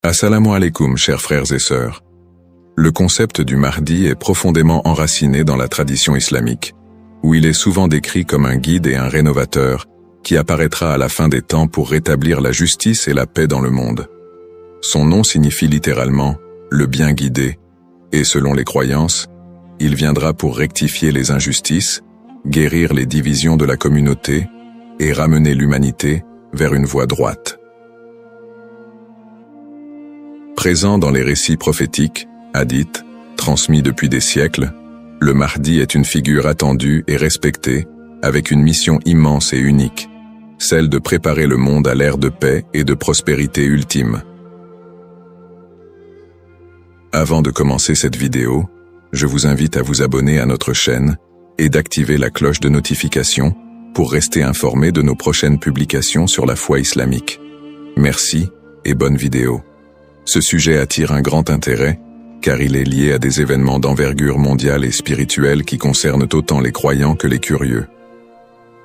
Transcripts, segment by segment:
Assalamu alaikum, chers frères et sœurs. Le concept du Mahdi est profondément enraciné dans la tradition islamique, où il est souvent décrit comme un guide et un rénovateur qui apparaîtra à la fin des temps pour rétablir la justice et la paix dans le monde. Son nom signifie littéralement « le bien guidé », et selon les croyances, il viendra pour rectifier les injustices, guérir les divisions de la communauté et ramener l'humanité vers une voie droite. Présent dans les récits prophétiques, hadiths, transmis depuis des siècles, le Mahdi est une figure attendue et respectée, avec une mission immense et unique, celle de préparer le monde à l'ère de paix et de prospérité ultime. Avant de commencer cette vidéo, je vous invite à vous abonner à notre chaîne et d'activer la cloche de notification pour rester informé de nos prochaines publications sur la foi islamique. Merci et bonne vidéo. Ce sujet attire un grand intérêt, car il est lié à des événements d'envergure mondiale et spirituelle qui concernent autant les croyants que les curieux.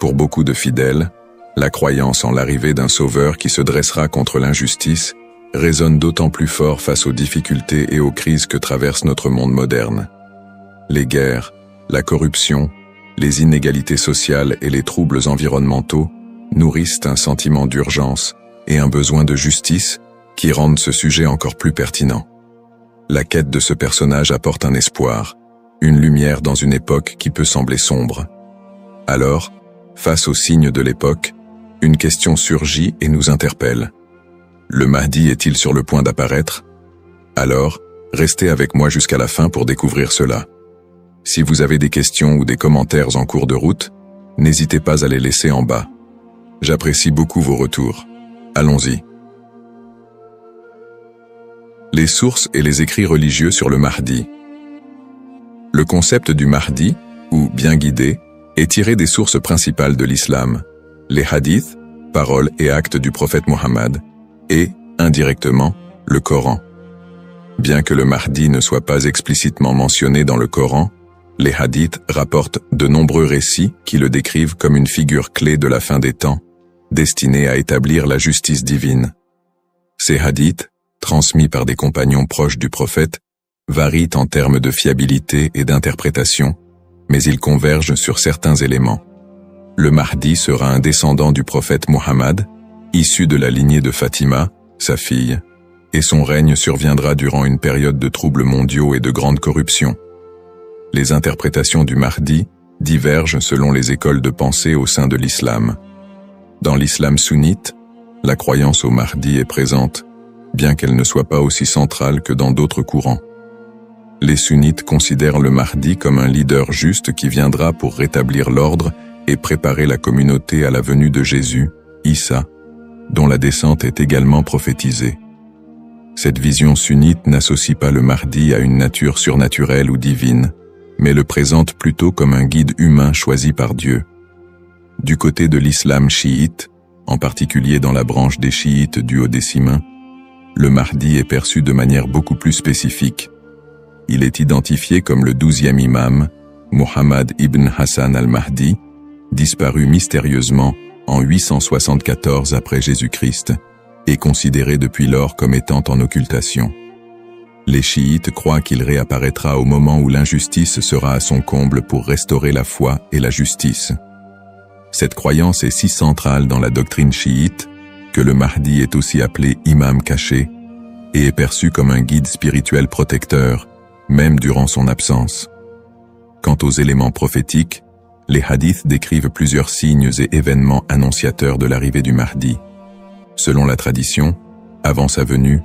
Pour beaucoup de fidèles, la croyance en l'arrivée d'un sauveur qui se dressera contre l'injustice résonne d'autant plus fort face aux difficultés et aux crises que traverse notre monde moderne. Les guerres, la corruption, les inégalités sociales et les troubles environnementaux nourrissent un sentiment d'urgence et un besoin de justice qui rendent ce sujet encore plus pertinent. La quête de ce personnage apporte un espoir, une lumière dans une époque qui peut sembler sombre. Alors, face aux signes de l'époque, une question surgit et nous interpelle. Le Mahdi est-il sur le point d'apparaître? Alors, restez avec moi jusqu'à la fin pour découvrir cela. Si vous avez des questions ou des commentaires en cours de route, n'hésitez pas à les laisser en bas. J'apprécie beaucoup vos retours. Allons-y. Les sources et les écrits religieux sur le Mahdi. Le concept du Mahdi, ou bien guidé, est tiré des sources principales de l'islam, les hadiths, paroles et actes du prophète Mohammed, et, indirectement, le Coran. Bien que le Mahdi ne soit pas explicitement mentionné dans le Coran, les hadiths rapportent de nombreux récits qui le décrivent comme une figure clé de la fin des temps, destinée à établir la justice divine. Ces hadiths, transmis par des compagnons proches du prophète, varient en termes de fiabilité et d'interprétation, mais ils convergent sur certains éléments. Le Mahdi sera un descendant du prophète Mohammed, issu de la lignée de Fatima, sa fille, et son règne surviendra durant une période de troubles mondiaux et de grande corruption. Les interprétations du Mahdi divergent selon les écoles de pensée au sein de l'islam. Dans l'islam sunnite, la croyance au Mahdi est présente, bien qu'elle ne soit pas aussi centrale que dans d'autres courants. Les sunnites considèrent le Mahdi comme un leader juste qui viendra pour rétablir l'ordre et préparer la communauté à la venue de Jésus, Issa, dont la descente est également prophétisée. Cette vision sunnite n'associe pas le Mahdi à une nature surnaturelle ou divine, mais le présente plutôt comme un guide humain choisi par Dieu. Du côté de l'islam chiite, en particulier dans la branche des chiites duodécimains, le Mahdi est perçu de manière beaucoup plus spécifique. Il est identifié comme le 12e imam, Muhammad ibn Hassan al-Mahdi, disparu mystérieusement en 874 après Jésus-Christ, et considéré depuis lors comme étant en occultation. Les chiites croient qu'il réapparaîtra au moment où l'injustice sera à son comble pour restaurer la foi et la justice. Cette croyance est si centrale dans la doctrine chiite que le Mahdi est aussi appelé imam caché et est perçu comme un guide spirituel protecteur, même durant son absence. Quant aux éléments prophétiques, les hadiths décrivent plusieurs signes et événements annonciateurs de l'arrivée du Mahdi. Selon la tradition, avant sa venue,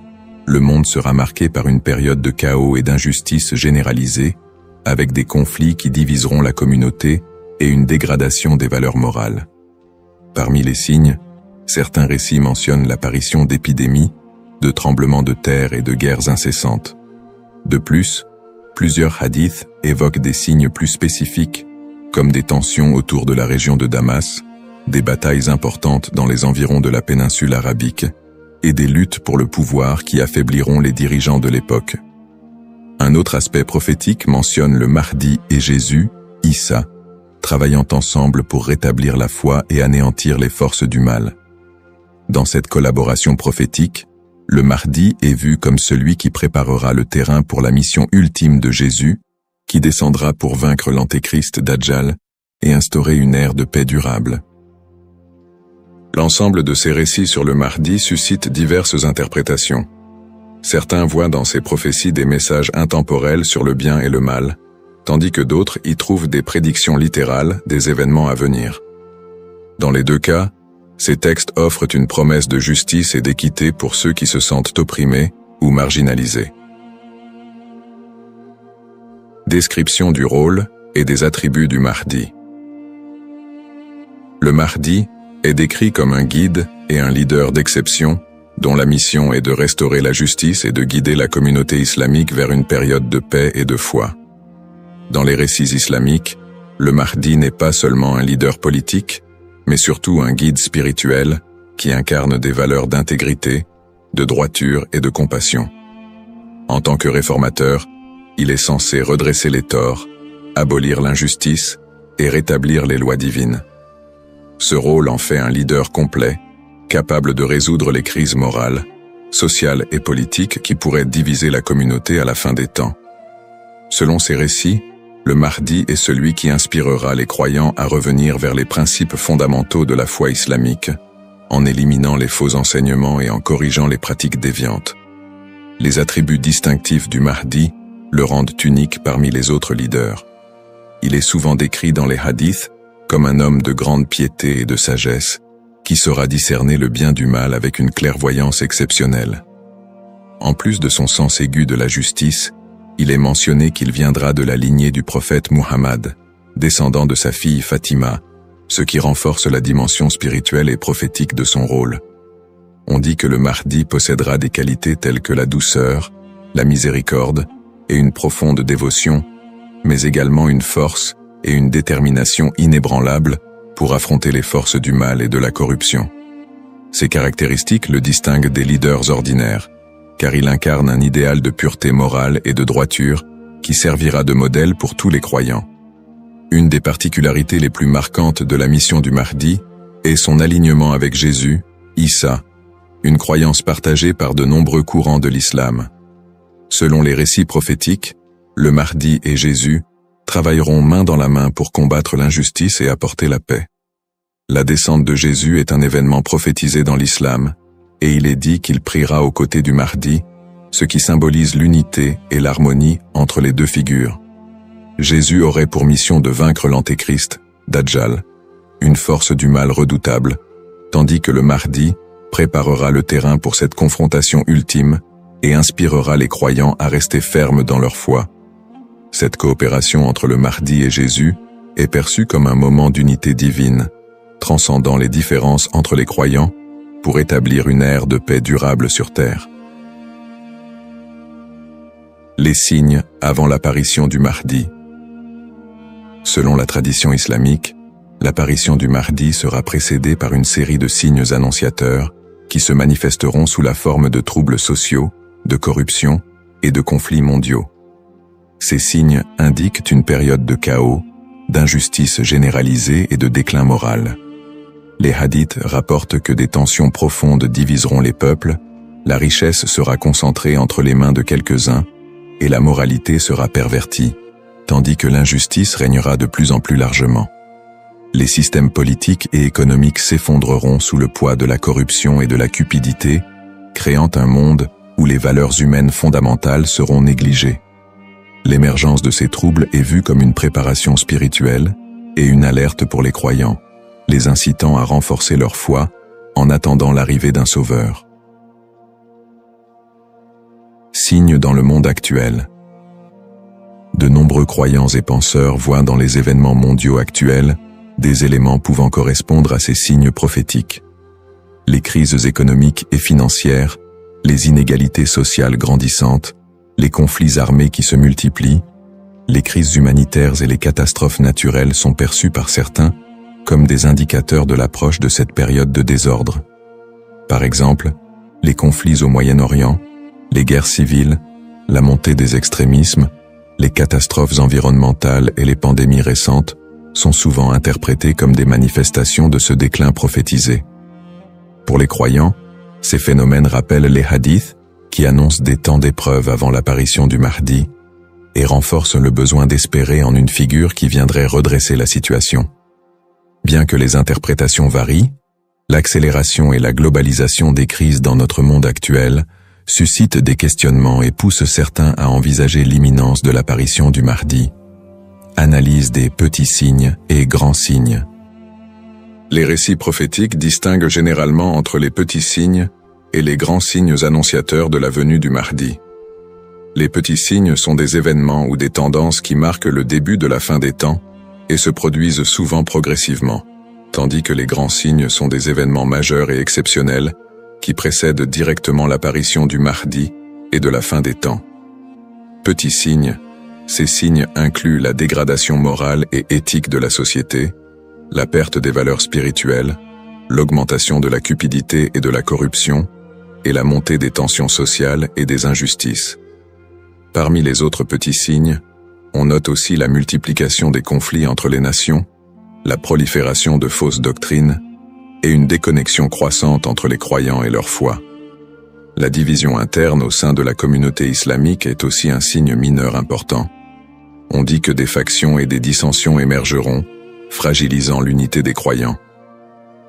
le monde sera marqué par une période de chaos et d'injustice généralisée, avec des conflits qui diviseront la communauté et une dégradation des valeurs morales. Parmi les signes, certains récits mentionnent l'apparition d'épidémies, de tremblements de terre et de guerres incessantes. De plus, plusieurs hadiths évoquent des signes plus spécifiques, comme des tensions autour de la région de Damas, des batailles importantes dans les environs de la péninsule arabique, et des luttes pour le pouvoir qui affaibliront les dirigeants de l'époque. Un autre aspect prophétique mentionne le Mahdi et Jésus, Issa, travaillant ensemble pour rétablir la foi et anéantir les forces du mal. Dans cette collaboration prophétique, le Mahdi est vu comme celui qui préparera le terrain pour la mission ultime de Jésus, qui descendra pour vaincre l'antéchrist Dajjal et instaurer une ère de paix durable. L'ensemble de ces récits sur le Mahdi suscite diverses interprétations. Certains voient dans ces prophéties des messages intemporels sur le bien et le mal, tandis que d'autres y trouvent des prédictions littérales des événements à venir. Dans les deux cas, ces textes offrent une promesse de justice et d'équité pour ceux qui se sentent opprimés ou marginalisés. Description du rôle et des attributs du Mahdi. Le Mahdi est décrit comme un guide et un leader d'exception, dont la mission est de restaurer la justice et de guider la communauté islamique vers une période de paix et de foi. Dans les récits islamiques, le Mahdi n'est pas seulement un leader politique, mais surtout un guide spirituel qui incarne des valeurs d'intégrité, de droiture et de compassion. En tant que réformateur, il est censé redresser les torts, abolir l'injustice et rétablir les lois divines. Ce rôle en fait un leader complet, capable de résoudre les crises morales, sociales et politiques qui pourraient diviser la communauté à la fin des temps. Selon ces récits, le Mahdi est celui qui inspirera les croyants à revenir vers les principes fondamentaux de la foi islamique, en éliminant les faux enseignements et en corrigeant les pratiques déviantes. Les attributs distinctifs du Mahdi le rendent unique parmi les autres leaders. Il est souvent décrit dans les hadiths comme un homme de grande piété et de sagesse, qui saura discerner le bien du mal avec une clairvoyance exceptionnelle. En plus de son sens aigu de la justice, il est mentionné qu'il viendra de la lignée du prophète Muhammad, descendant de sa fille Fatima, ce qui renforce la dimension spirituelle et prophétique de son rôle. On dit que le Mahdi possédera des qualités telles que la douceur, la miséricorde et une profonde dévotion, mais également une force et une détermination inébranlables pour affronter les forces du mal et de la corruption. Ces caractéristiques le distinguent des leaders ordinaires, car il incarne un idéal de pureté morale et de droiture qui servira de modèle pour tous les croyants. Une des particularités les plus marquantes de la mission du Mahdi est son alignement avec Jésus, Issa, une croyance partagée par de nombreux courants de l'islam. Selon les récits prophétiques, le Mahdi et Jésus travailleront main dans la main pour combattre l'injustice et apporter la paix. La descente de Jésus est un événement prophétisé dans l'islam, et il est dit qu'il priera aux côtés du Mahdi, ce qui symbolise l'unité et l'harmonie entre les deux figures. Jésus aurait pour mission de vaincre l'antéchrist, Dajjal, une force du mal redoutable, tandis que le Mahdi préparera le terrain pour cette confrontation ultime et inspirera les croyants à rester fermes dans leur foi. Cette coopération entre le Mahdi et Jésus est perçue comme un moment d'unité divine, transcendant les différences entre les croyants pour établir une ère de paix durable sur terre. Les signes avant l'apparition du Mahdi. Selon la tradition islamique, l'apparition du Mahdi sera précédée par une série de signes annonciateurs qui se manifesteront sous la forme de troubles sociaux, de corruption et de conflits mondiaux. Ces signes indiquent une période de chaos, d'injustice généralisée et de déclin moral. Les hadiths rapportent que des tensions profondes diviseront les peuples, la richesse sera concentrée entre les mains de quelques-uns et la moralité sera pervertie, tandis que l'injustice régnera de plus en plus largement. Les systèmes politiques et économiques s'effondreront sous le poids de la corruption et de la cupidité, créant un monde où les valeurs humaines fondamentales seront négligées. L'émergence de ces troubles est vue comme une préparation spirituelle et une alerte pour les croyants, les incitant à renforcer leur foi en attendant l'arrivée d'un sauveur. Signes dans le monde actuel. De nombreux croyants et penseurs voient dans les événements mondiaux actuels des éléments pouvant correspondre à ces signes prophétiques. Les crises économiques et financières, les inégalités sociales grandissantes, les conflits armés qui se multiplient, les crises humanitaires et les catastrophes naturelles sont perçus par certains comme des indicateurs de l'approche de cette période de désordre. Par exemple, les conflits au Moyen-Orient, les guerres civiles, la montée des extrémismes, les catastrophes environnementales et les pandémies récentes sont souvent interprétés comme des manifestations de ce déclin prophétisé. Pour les croyants, Ces phénomènes rappellent les hadiths qui annoncent des temps d'épreuve avant l'apparition du Mahdi et renforcent le besoin d'espérer en une figure qui viendrait redresser la situation. Bien que les interprétations varient, l'accélération et la globalisation des crises dans notre monde actuel suscitent des questionnements et poussent certains à envisager l'imminence de l'apparition du Mahdi. Analyse des petits signes et grands signes. Les récits prophétiques distinguent généralement entre les petits signes et les grands signes annonciateurs de la venue du Mahdi. Les petits signes sont des événements ou des tendances qui marquent le début de la fin des temps et se produisent souvent progressivement, tandis que les grands signes sont des événements majeurs et exceptionnels qui précèdent directement l'apparition du Mahdi et de la fin des temps. Petits signes, ces signes incluent la dégradation morale et éthique de la société, la perte des valeurs spirituelles, l'augmentation de la cupidité et de la corruption, et la montée des tensions sociales et des injustices. Parmi les autres petits signes, on note aussi la multiplication des conflits entre les nations, la prolifération de fausses doctrines et une déconnexion croissante entre les croyants et leur foi. La division interne au sein de la communauté islamique est aussi un signe mineur important. On dit que des factions et des dissensions émergeront, fragilisant l'unité des croyants.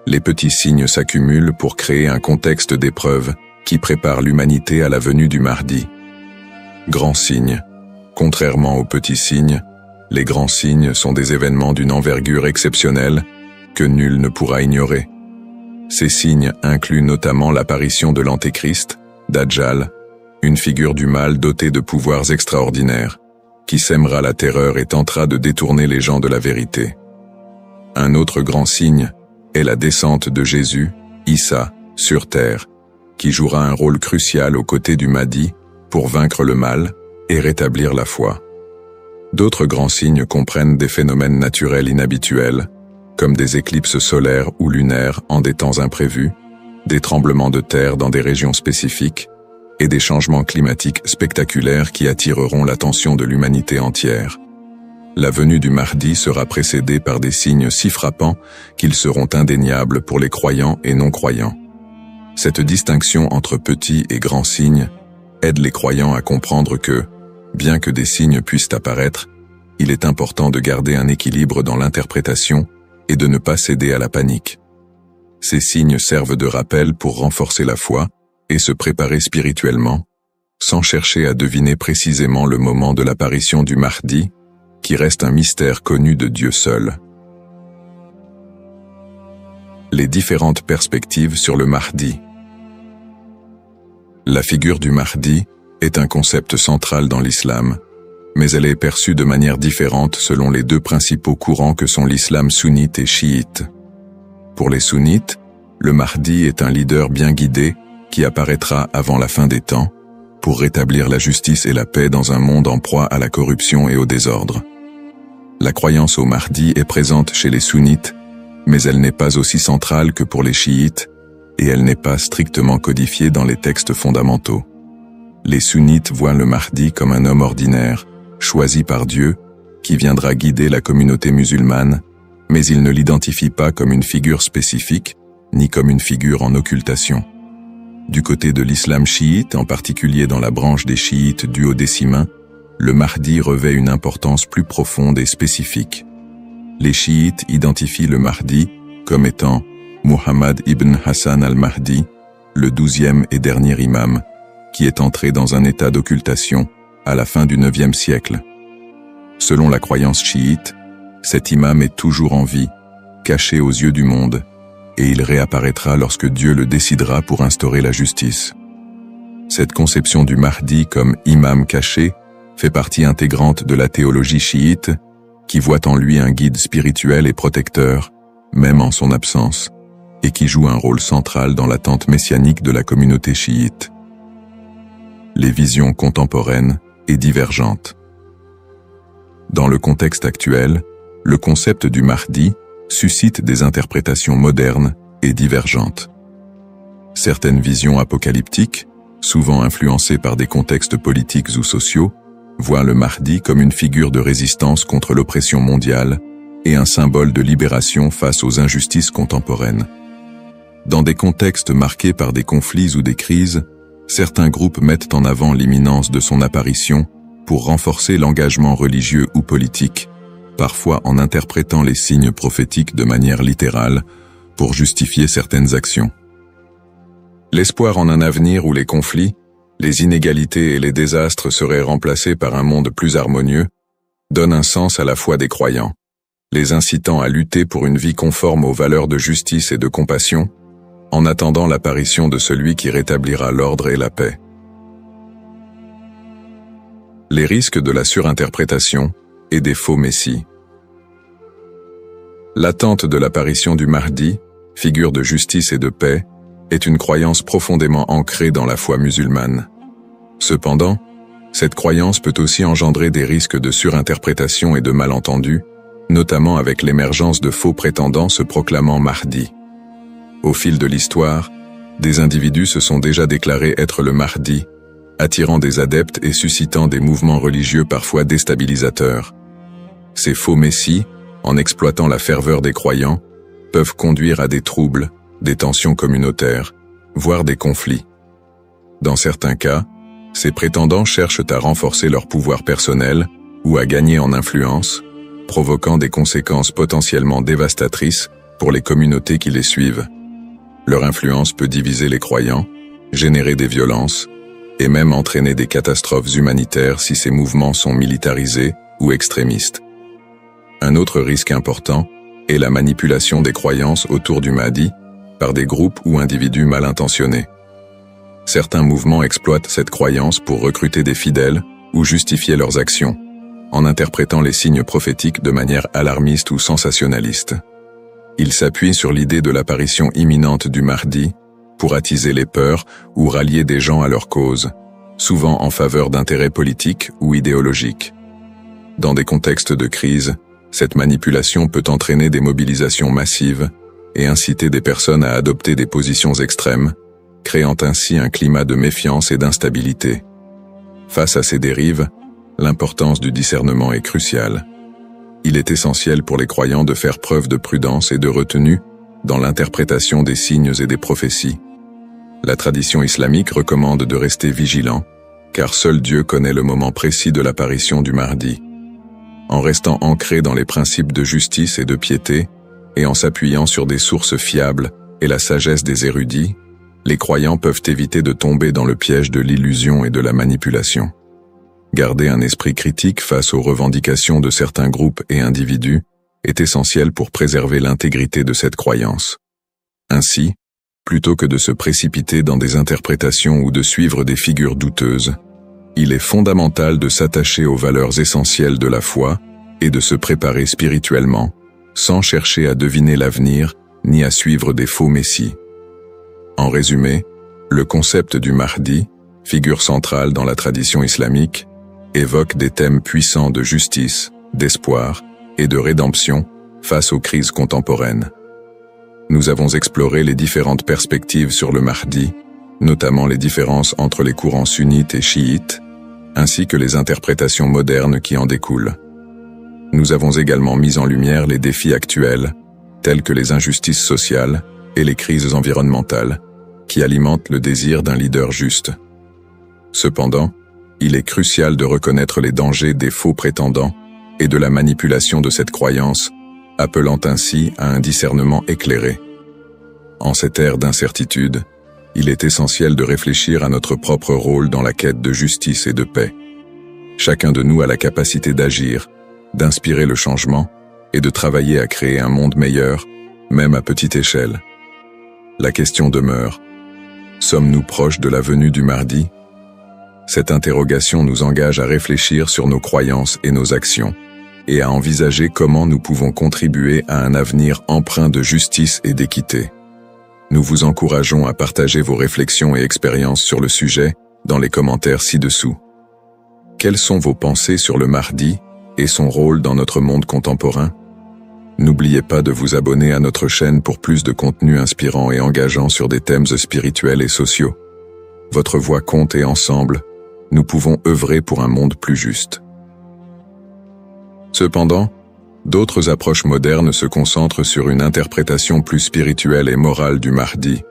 Les petits signes s'accumulent pour créer un contexte d'épreuve qui prépare l'humanité à la venue du Mahdi. Grands signes. Contrairement aux petits signes, les grands signes sont des événements d'une envergure exceptionnelle que nul ne pourra ignorer. Ces signes incluent notamment l'apparition de l'Antéchrist, Dajjal, une figure du mal dotée de pouvoirs extraordinaires, qui sèmera la terreur et tentera de détourner les gens de la vérité. Un autre grand signe est la descente de Jésus, Issa, sur terre, qui jouera un rôle crucial aux côtés du Mahdi pour vaincre le mal et rétablir la foi. D'autres grands signes comprennent des phénomènes naturels inhabituels, comme des éclipses solaires ou lunaires en des temps imprévus, des tremblements de terre dans des régions spécifiques, et des changements climatiques spectaculaires qui attireront l'attention de l'humanité entière. La venue du Mahdi sera précédée par des signes si frappants qu'ils seront indéniables pour les croyants et non-croyants. Cette distinction entre petits et grands signes aide les croyants à comprendre que, bien que des signes puissent apparaître, il est important de garder un équilibre dans l'interprétation et de ne pas céder à la panique. Ces signes servent de rappel pour renforcer la foi et se préparer spirituellement, sans chercher à deviner précisément le moment de l'apparition du Mahdi, qui reste un mystère connu de Dieu seul. Les différentes perspectives sur le Mahdi. La figure du Mahdi est un concept central dans l'islam, mais elle est perçue de manière différente selon les deux principaux courants que sont l'islam sunnite et chiite. Pour les sunnites, le Mahdi est un leader bien guidé qui apparaîtra avant la fin des temps pour rétablir la justice et la paix dans un monde en proie à la corruption et au désordre. La croyance au Mahdi est présente chez les sunnites, mais elle n'est pas aussi centrale que pour les chiites et elle n'est pas strictement codifiée dans les textes fondamentaux. Les sunnites voient le Mahdi comme un homme ordinaire, choisi par Dieu, qui viendra guider la communauté musulmane, mais ils ne l'identifient pas comme une figure spécifique, ni comme une figure en occultation. Du côté de l'islam chiite, en particulier dans la branche des chiites duodécimains, le Mahdi revêt une importance plus profonde et spécifique. Les chiites identifient le Mahdi comme étant Muhammad ibn Hassan al-Mahdi, le 12e et dernier imam, qui est entré dans un état d'occultation à la fin du 9e siècle. Selon la croyance chiite, cet imam est toujours en vie, caché aux yeux du monde, et il réapparaîtra lorsque Dieu le décidera pour instaurer la justice. Cette conception du Mahdi comme imam caché fait partie intégrante de la théologie chiite, qui voit en lui un guide spirituel et protecteur, même en son absence, et qui joue un rôle central dans l'attente messianique de la communauté chiite. Les visions contemporaines et divergentes. Dans le contexte actuel, le concept du Mahdi suscite des interprétations modernes et divergentes. Certaines visions apocalyptiques, souvent influencées par des contextes politiques ou sociaux, voient le Mahdi comme une figure de résistance contre l'oppression mondiale et un symbole de libération face aux injustices contemporaines. Dans des contextes marqués par des conflits ou des crises, certains groupes mettent en avant l'imminence de son apparition pour renforcer l'engagement religieux ou politique, parfois en interprétant les signes prophétiques de manière littérale pour justifier certaines actions. L'espoir en un avenir où les conflits, les inégalités et les désastres seraient remplacés par un monde plus harmonieux donne un sens à la foi des croyants, les incitant à lutter pour une vie conforme aux valeurs de justice et de compassion, en attendant l'apparition de celui qui rétablira l'ordre et la paix. Les risques de la surinterprétation et des faux messies. L'attente de l'apparition du Mahdi, figure de justice et de paix, est une croyance profondément ancrée dans la foi musulmane. Cependant, cette croyance peut aussi engendrer des risques de surinterprétation et de malentendus, notamment avec l'émergence de faux prétendants se proclamant Mahdi. Au fil de l'histoire, des individus se sont déjà déclarés être le Mahdi, attirant des adeptes et suscitant des mouvements religieux parfois déstabilisateurs. Ces faux messies, en exploitant la ferveur des croyants, peuvent conduire à des troubles, des tensions communautaires, voire des conflits. Dans certains cas, ces prétendants cherchent à renforcer leur pouvoir personnel ou à gagner en influence, provoquant des conséquences potentiellement dévastatrices pour les communautés qui les suivent. Leur influence peut diviser les croyants, générer des violences, et même entraîner des catastrophes humanitaires si ces mouvements sont militarisés ou extrémistes. Un autre risque important est la manipulation des croyances autour du Mahdi par des groupes ou individus mal intentionnés. Certains mouvements exploitent cette croyance pour recruter des fidèles ou justifier leurs actions, en interprétant les signes prophétiques de manière alarmiste ou sensationnaliste. Ils s'appuient sur l'idée de l'apparition imminente du Mahdi pour attiser les peurs ou rallier des gens à leur cause, souvent en faveur d'intérêts politiques ou idéologiques. Dans des contextes de crise, cette manipulation peut entraîner des mobilisations massives et inciter des personnes à adopter des positions extrêmes, créant ainsi un climat de méfiance et d'instabilité. Face à ces dérives, l'importance du discernement est cruciale. Il est essentiel pour les croyants de faire preuve de prudence et de retenue dans l'interprétation des signes et des prophéties. La tradition islamique recommande de rester vigilant, car seul Dieu connaît le moment précis de l'apparition du Mahdi. En restant ancré dans les principes de justice et de piété, et en s'appuyant sur des sources fiables et la sagesse des érudits, les croyants peuvent éviter de tomber dans le piège de l'illusion et de la manipulation. Garder un esprit critique face aux revendications de certains groupes et individus est essentiel pour préserver l'intégrité de cette croyance. Ainsi, plutôt que de se précipiter dans des interprétations ou de suivre des figures douteuses, il est fondamental de s'attacher aux valeurs essentielles de la foi et de se préparer spirituellement, sans chercher à deviner l'avenir ni à suivre des faux messies. En résumé, le concept du Mahdi, figure centrale dans la tradition islamique, évoque des thèmes puissants de justice, d'espoir et de rédemption face aux crises contemporaines. Nous avons exploré les différentes perspectives sur le Mahdi, notamment les différences entre les courants sunnites et chiites, ainsi que les interprétations modernes qui en découlent. Nous avons également mis en lumière les défis actuels, tels que les injustices sociales et les crises environnementales, qui alimentent le désir d'un leader juste. Cependant, il est crucial de reconnaître les dangers des faux prétendants et de la manipulation de cette croyance, appelant ainsi à un discernement éclairé. En cette ère d'incertitude, il est essentiel de réfléchir à notre propre rôle dans la quête de justice et de paix. Chacun de nous a la capacité d'agir, d'inspirer le changement et de travailler à créer un monde meilleur, même à petite échelle. La question demeure: sommes-nous proches de la venue du Mahdi? Cette interrogation nous engage à réfléchir sur nos croyances et nos actions, et à envisager comment nous pouvons contribuer à un avenir empreint de justice et d'équité. Nous vous encourageons à partager vos réflexions et expériences sur le sujet dans les commentaires ci-dessous. Quelles sont vos pensées sur le Mahdi et son rôle dans notre monde contemporain? N'oubliez pas de vous abonner à notre chaîne pour plus de contenu inspirant et engageant sur des thèmes spirituels et sociaux. Votre voix compte et ensemble, nous pouvons œuvrer pour un monde plus juste. Cependant, D'autres approches modernes se concentrent sur une interprétation plus spirituelle et morale du Mahdi,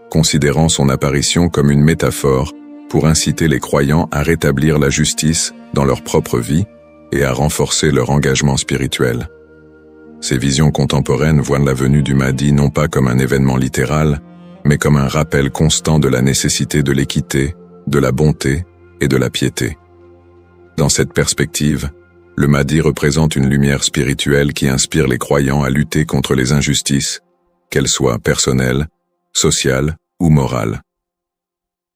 considérant son apparition comme une métaphore pour inciter les croyants à rétablir la justice dans leur propre vie et à renforcer leur engagement spirituel. Ces visions contemporaines voient la venue du Mahdi non pas comme un événement littéral, mais comme un rappel constant de la nécessité de l'équité, de la bonté et de la piété. Dans cette perspective, le Mahdi représente une lumière spirituelle qui inspire les croyants à lutter contre les injustices, qu'elles soient personnelles, sociales ou morales.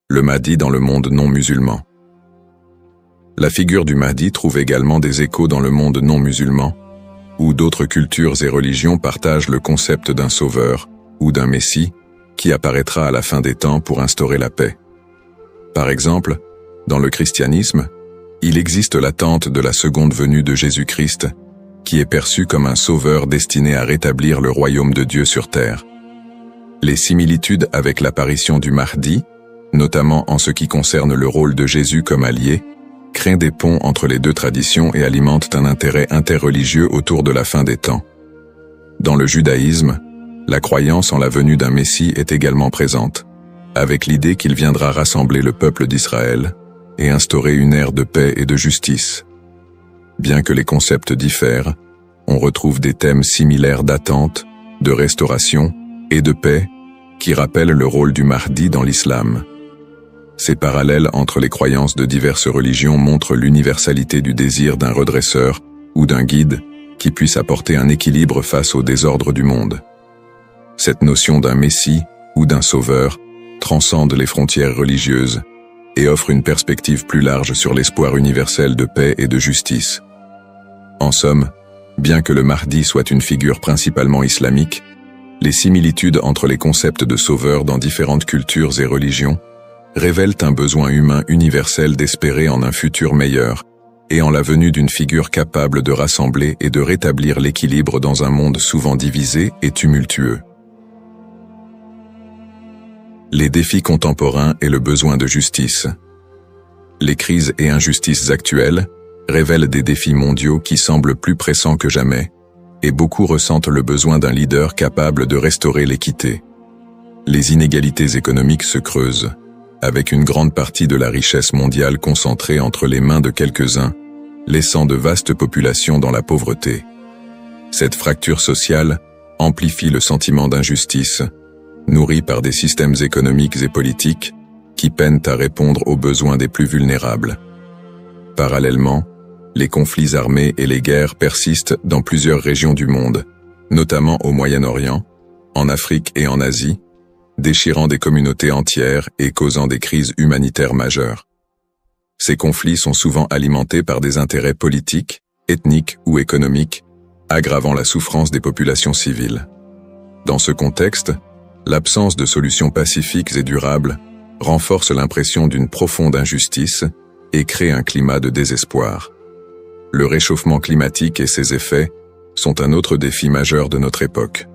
Le Mahdi dans le monde non musulman. La figure du Mahdi trouve également des échos dans le monde non musulman, où d'autres cultures et religions partagent le concept d'un sauveur ou d'un messie qui apparaîtra à la fin des temps pour instaurer la paix. Par exemple, dans le christianisme, il existe l'attente de la seconde venue de Jésus-Christ, qui est perçu comme un sauveur destiné à rétablir le royaume de Dieu sur terre. Les similitudes avec l'apparition du Mahdi, notamment en ce qui concerne le rôle de Jésus comme allié, créent des ponts entre les deux traditions et alimentent un intérêt interreligieux autour de la fin des temps. Dans le judaïsme, la croyance en la venue d'un Messie est également présente, avec l'idée qu'il viendra rassembler le peuple d'Israël et instaurer une ère de paix et de justice. Bien que les concepts diffèrent, on retrouve des thèmes similaires d'attente, de restauration et de paix qui rappellent le rôle du Mahdi dans l'islam. Ces parallèles entre les croyances de diverses religions montrent l'universalité du désir d'un redresseur ou d'un guide qui puisse apporter un équilibre face au désordre du monde. Cette notion d'un messie ou d'un sauveur transcende les frontières religieuses et offre une perspective plus large sur l'espoir universel de paix et de justice. En somme, bien que le Mahdi soit une figure principalement islamique, les similitudes entre les concepts de sauveur dans différentes cultures et religions révèlent un besoin humain universel d'espérer en un futur meilleur et en la venue d'une figure capable de rassembler et de rétablir l'équilibre dans un monde souvent divisé et tumultueux. Les défis contemporains et le besoin de justice. Les crises et injustices actuelles révèlent des défis mondiaux qui semblent plus pressants que jamais, et beaucoup ressentent le besoin d'un leader capable de restaurer l'équité. Les inégalités économiques se creusent, avec une grande partie de la richesse mondiale concentrée entre les mains de quelques-uns, laissant de vastes populations dans la pauvreté. Cette fracture sociale amplifie le sentiment d'injustice, nourri par des systèmes économiques et politiques qui peinent à répondre aux besoins des plus vulnérables. Parallèlement, les conflits armés et les guerres persistent dans plusieurs régions du monde, notamment au Moyen-Orient, en Afrique et en Asie, déchirant des communautés entières et causant des crises humanitaires majeures. Ces conflits sont souvent alimentés par des intérêts politiques, ethniques ou économiques, aggravant la souffrance des populations civiles. Dans ce contexte, l'absence de solutions pacifiques et durables renforce l'impression d'une profonde injustice et crée un climat de désespoir. Le réchauffement climatique et ses effets sont un autre défi majeur de notre époque.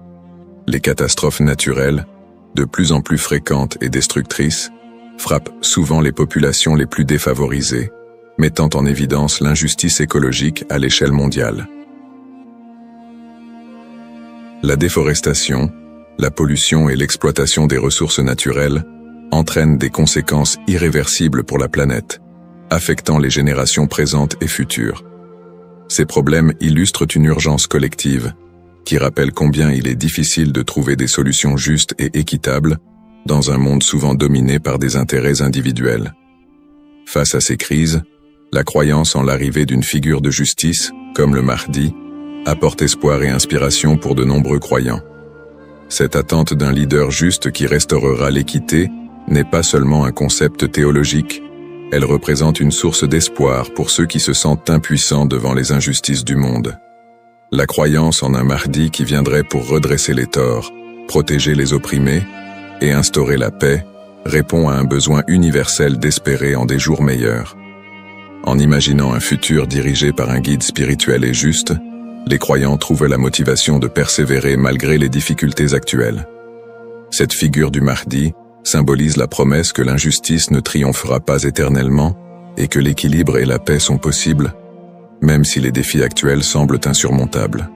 Les catastrophes naturelles, de plus en plus fréquentes et destructrices, frappent souvent les populations les plus défavorisées, mettant en évidence l'injustice écologique à l'échelle mondiale. La déforestation, la pollution et l'exploitation des ressources naturelles entraînent des conséquences irréversibles pour la planète, affectant les générations présentes et futures. Ces problèmes illustrent une urgence collective, qui rappelle combien il est difficile de trouver des solutions justes et équitables dans un monde souvent dominé par des intérêts individuels. Face à ces crises, la croyance en l'arrivée d'une figure de justice, comme le Mahdi, apporte espoir et inspiration pour de nombreux croyants. Cette attente d'un leader juste qui restaurera l'équité n'est pas seulement un concept théologique, elle représente une source d'espoir pour ceux qui se sentent impuissants devant les injustices du monde. La croyance en un Mahdi qui viendrait pour redresser les torts, protéger les opprimés et instaurer la paix répond à un besoin universel d'espérer en des jours meilleurs. En imaginant un futur dirigé par un guide spirituel et juste, les croyants trouvent la motivation de persévérer malgré les difficultés actuelles. Cette figure du Mahdi symbolise la promesse que l'injustice ne triomphera pas éternellement et que l'équilibre et la paix sont possibles, même si les défis actuels semblent insurmontables.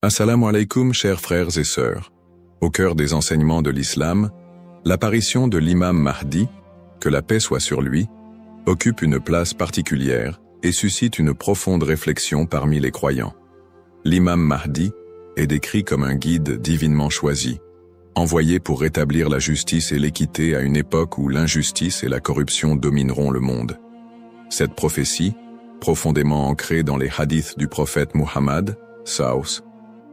Assalamu alaikum, chers frères et sœurs. Au cœur des enseignements de l'islam, l'apparition de l'imam Mahdi, que la paix soit sur lui, occupe une place particulière et suscite une profonde réflexion parmi les croyants. L'imam Mahdi est décrit comme un guide divinement choisi, envoyé pour rétablir la justice et l'équité à une époque où l'injustice et la corruption domineront le monde. Cette prophétie, profondément ancrée dans les hadiths du prophète Muhammad, Saus,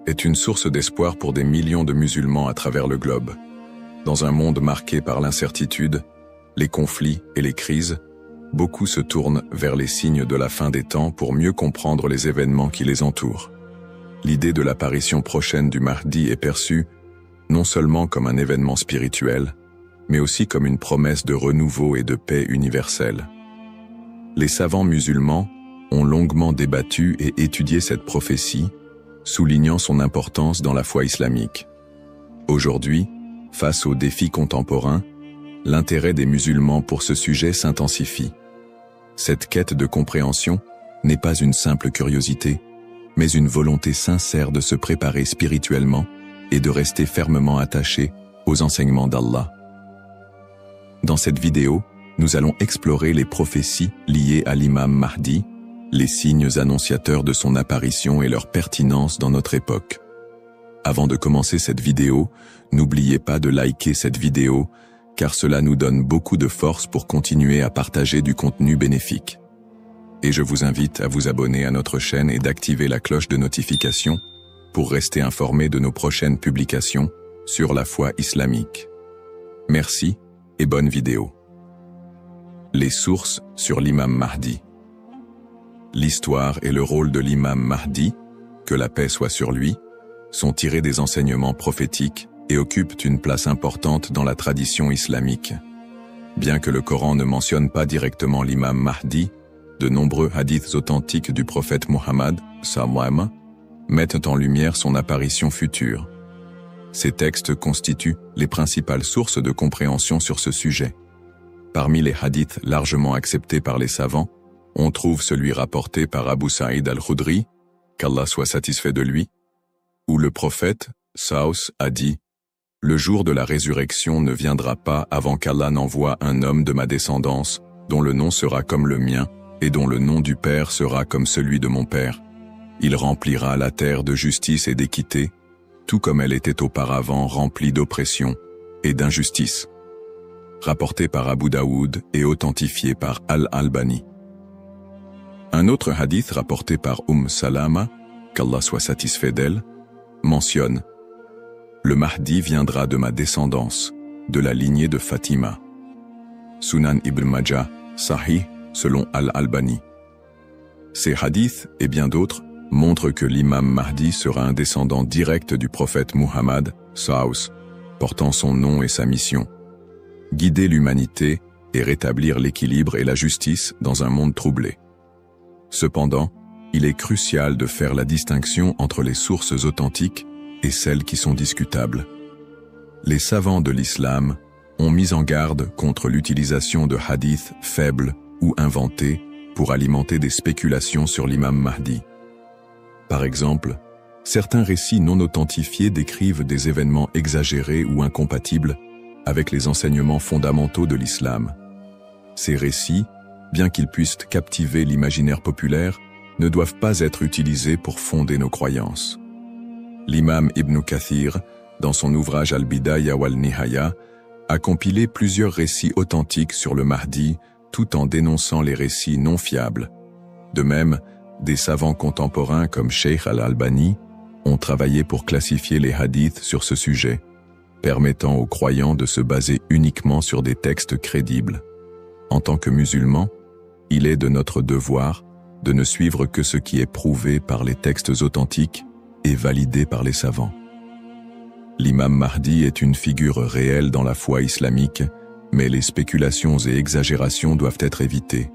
est une source d'espoir pour des millions de musulmans à travers le globe. Dans un monde marqué par l'incertitude, les conflits et les crises, beaucoup se tournent vers les signes de la fin des temps pour mieux comprendre les événements qui les entourent. L'idée de l'apparition prochaine du Mahdi est perçue non seulement comme un événement spirituel, mais aussi comme une promesse de renouveau et de paix universelle. Les savants musulmans ont longuement débattu et étudié cette prophétie, soulignant son importance dans la foi islamique. Aujourd'hui, face aux défis contemporains, l'intérêt des musulmans pour ce sujet s'intensifie. Cette quête de compréhension n'est pas une simple curiosité, mais une volonté sincère de se préparer spirituellement et de rester fermement attaché aux enseignements d'Allah. Dans cette vidéo, nous allons explorer les prophéties liées à l'imam Mahdi, les signes annonciateurs de son apparition et leur pertinence dans notre époque. Avant de commencer cette vidéo, n'oubliez pas de liker cette vidéo, car cela nous donne beaucoup de force pour continuer à partager du contenu bénéfique. Et je vous invite à vous abonner à notre chaîne et d'activer la cloche de notification pour rester informé de nos prochaines publications sur la foi islamique. Merci et bonne vidéo. Les sources sur l'imam Mahdi. L'histoire et le rôle de l'imam Mahdi, que la paix soit sur lui, sont tirés des enseignements prophétiques et occupent une place importante dans la tradition islamique. Bien que le Coran ne mentionne pas directement l'imam Mahdi, de nombreux hadiths authentiques du prophète Muhammad, sallam, mettent en lumière son apparition future. Ces textes constituent les principales sources de compréhension sur ce sujet. Parmi les hadiths largement acceptés par les savants, on trouve celui rapporté par Abu Saïd al-Khudri, qu'Allah soit satisfait de lui, où le prophète, Saus, a dit « Le jour de la résurrection ne viendra pas avant qu'Allah n'envoie un homme de ma descendance, dont le nom sera comme le mien, et dont le nom du Père sera comme celui de mon Père. Il remplira la terre de justice et d'équité, tout comme elle était auparavant remplie d'oppression et d'injustice. » Rapporté par Abu Daoud et authentifié par Al-Albani. Un autre hadith rapporté par Salama, qu'Allah soit satisfait d'elle, mentionne « Le Mahdi viendra de ma descendance, de la lignée de Fatima. » Sunan Ibn Majah, Sahih, selon Al-Albani. Ces hadiths et bien d'autres montrent que l'imam Mahdi sera un descendant direct du prophète Muhammad, Saus, portant son nom et sa mission. Guider l'humanité et rétablir l'équilibre et la justice dans un monde troublé. Cependant, il est crucial de faire la distinction entre les sources authentiques et celles qui sont discutables. Les savants de l'islam ont mis en garde contre l'utilisation de hadiths faibles ou inventés pour alimenter des spéculations sur l'imam Mahdi. Par exemple, certains récits non authentifiés décrivent des événements exagérés ou incompatibles avec les enseignements fondamentaux de l'islam. Ces récits, bien qu'ils puissent captiver l'imaginaire populaire, ne doivent pas être utilisés pour fonder nos croyances. L'imam Ibn Kathir, dans son ouvrage Al-Bidaya wal-Nihaya, a compilé plusieurs récits authentiques sur le Mahdi, tout en dénonçant les récits non fiables. De même, des savants contemporains comme Sheikh Al-Albani ont travaillé pour classifier les hadiths sur ce sujet, permettant aux croyants de se baser uniquement sur des textes crédibles. En tant que musulmans, il est de notre devoir de ne suivre que ce qui est prouvé par les textes authentiques et validé par les savants. L'imam Mahdi est une figure réelle dans la foi islamique, mais les spéculations et exagérations doivent être évitées.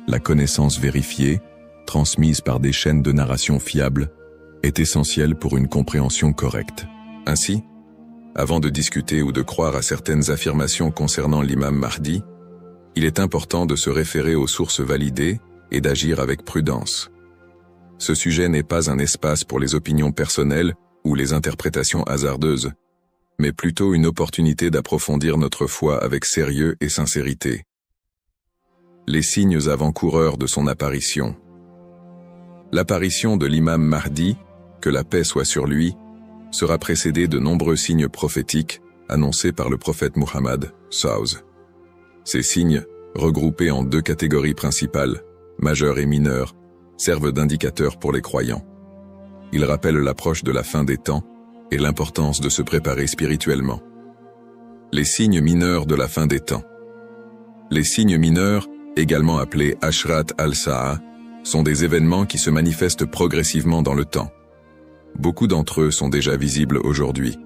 La connaissance vérifiée, transmise par des chaînes de narration fiables, est essentielle pour une compréhension correcte. Ainsi, Avant de discuter ou de croire à certaines affirmations concernant l'imam Mahdi, il est important de se référer aux sources validées et d'agir avec prudence. Ce sujet n'est pas un espace pour les opinions personnelles ou les interprétations hasardeuses, mais plutôt une opportunité d'approfondir notre foi avec sérieux et sincérité. Les signes avant-coureurs de son apparition. L'apparition de l'imam Mahdi, que la paix soit sur lui, sera précédée de nombreux signes prophétiques annoncés par le prophète Muhammad, SAW. Ces signes, regroupés en deux catégories principales, majeurs et mineurs, servent d'indicateurs pour les croyants. Ils rappellent l'approche de la fin des temps et l'importance de se préparer spirituellement. Les signes mineurs de la fin des temps. Les signes mineurs, également appelés Ashrat al-Sa'a, sont des événements qui se manifestent progressivement dans le temps. Beaucoup d'entre eux sont déjà visibles aujourd'hui.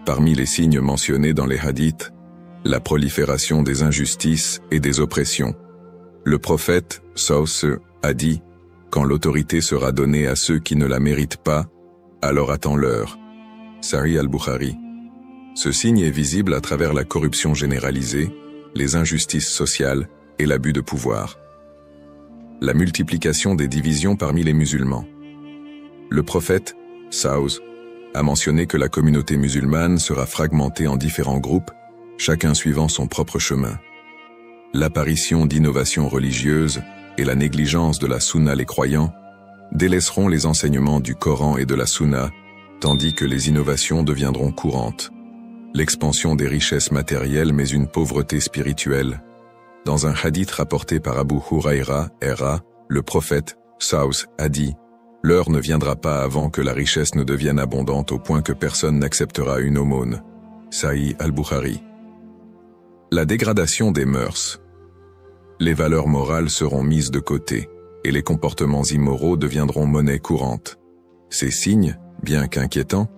Parmi les signes mentionnés dans les hadiths, la prolifération des injustices et des oppressions. Le prophète, SAW, a dit « Quand l'autorité sera donnée à ceux qui ne la méritent pas, alors attends l'heure ». Sahih al-Bukhari. Ce signe est visible à travers la corruption généralisée, les injustices sociales et l'abus de pouvoir. La multiplication des divisions parmi les musulmans. Le prophète, SAW, a mentionné que la communauté musulmane sera fragmentée en différents groupes, chacun suivant son propre chemin. L'apparition d'innovations religieuses et la négligence de la sunna les croyants délaisseront les enseignements du Coran et de la sunna, tandis que les innovations deviendront courantes. L'expansion des richesses matérielles mais une pauvreté spirituelle. Dans un hadith rapporté par Abu Huraira, le prophète, SAW, a dit « L'heure ne viendra pas avant que la richesse ne devienne abondante au point que personne n'acceptera une aumône. » Sahih al-Bukhari. La dégradation des mœurs. Les valeurs morales seront mises de côté, et les comportements immoraux deviendront monnaie courante. Ces signes, bien qu'inquiétants,